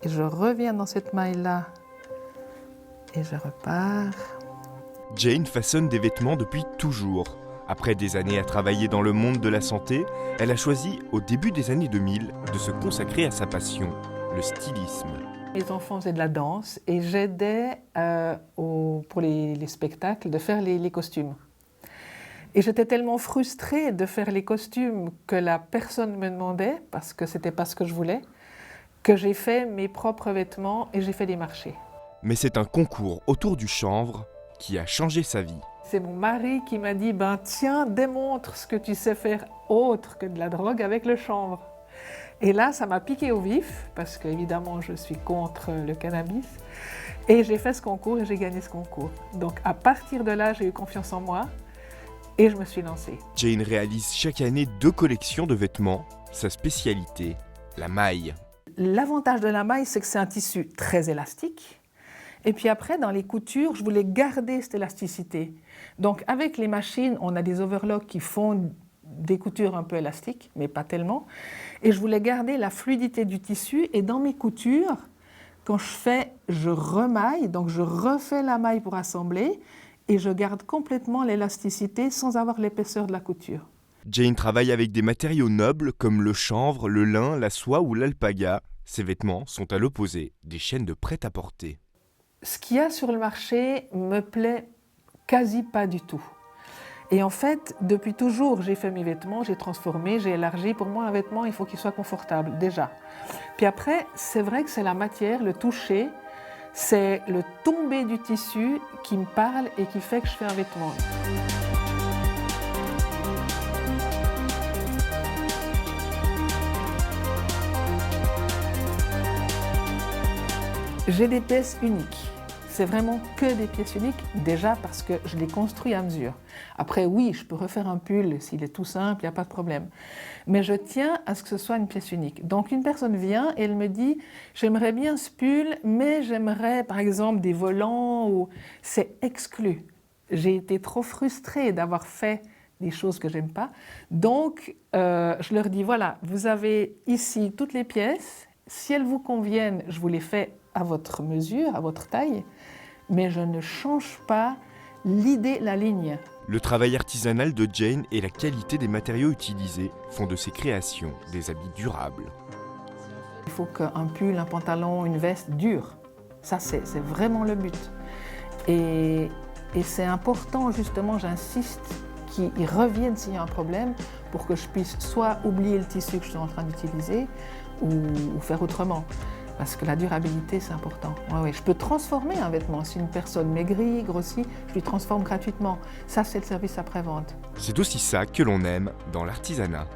et je reviens dans cette maille-là et je repars. Jane façonne des vêtements depuis toujours. Après des années à travailler dans le monde de la santé, elle a choisi, au début des années 2000, de se consacrer à sa passion, le stylisme. Les enfants faisaient de la danse et j'aidais pour les spectacles de faire les costumes. Et j'étais tellement frustrée de faire les costumes que la personne me demandait, parce que c'était pas ce que je voulais, que j'ai fait mes propres vêtements et j'ai fait des marchés. Mais c'est un concours autour du chanvre qui a changé sa vie. C'est mon mari qui m'a dit « Ben tiens, démontre ce que tu sais faire autre que de la drogue avec le chanvre ». Et là, ça m'a piqué au vif, parce qu'évidemment, je suis contre le cannabis. Et j'ai fait ce concours et j'ai gagné ce concours. Donc à partir de là, j'ai eu confiance en moi et je me suis lancée. Jane réalise chaque année 2 collections de vêtements. Sa spécialité, la maille. L'avantage de la maille, c'est que c'est un tissu très élastique. Et puis après, dans les coutures, je voulais garder cette élasticité. Donc avec les machines, on a des overlocks qui font des coutures un peu élastiques, mais pas tellement. Et je voulais garder la fluidité du tissu. Et dans mes coutures, quand je fais, je remaille, donc je refais la maille pour assembler et je garde complètement l'élasticité sans avoir l'épaisseur de la couture. Jane travaille avec des matériaux nobles comme le chanvre, le lin, la soie ou l'alpaga. Ses vêtements sont à l'opposé des chaînes de prêt-à-porter. Ce qu'il y a sur le marché me plaît quasi pas du tout. Et en fait, depuis toujours, j'ai fait mes vêtements, j'ai transformé, j'ai élargi. Pour moi, un vêtement, il faut qu'il soit confortable, déjà. Puis après, c'est vrai que c'est la matière, le toucher, c'est le tombé du tissu qui me parle et qui fait que je fais un vêtement. J'ai des pièces uniques. C'est vraiment que des pièces uniques, déjà parce que je les construis à mesure. Après, oui, je peux refaire un pull, s'il est tout simple, il n'y a pas de problème. Mais je tiens à ce que ce soit une pièce unique. Donc une personne vient et elle me dit « J'aimerais bien ce pull, mais j'aimerais par exemple des volants. » ou c'est exclu. J'ai été trop frustrée d'avoir fait des choses que j'aime pas. Donc, je leur dis « Voilà, vous avez ici toutes les pièces. Si elles vous conviennent, je vous les fais à votre mesure, à votre taille, mais je ne change pas l'idée, la ligne. » Le travail artisanal de Jane et la qualité des matériaux utilisés font de ses créations des habits durables. Il faut qu'un pull, un pantalon, une veste dure. Ça, c'est vraiment le but. Et c'est important, justement, j'insiste, qu'ils reviennent s'il y a un problème pour que je puisse soit oublier le tissu que je suis en train d'utiliser ou faire autrement. Parce que la durabilité, c'est important. Ouais, je peux transformer un vêtement. Si une personne maigrit, grossit, je lui transforme gratuitement. Ça, c'est le service après-vente. C'est aussi ça que l'on aime dans l'artisanat.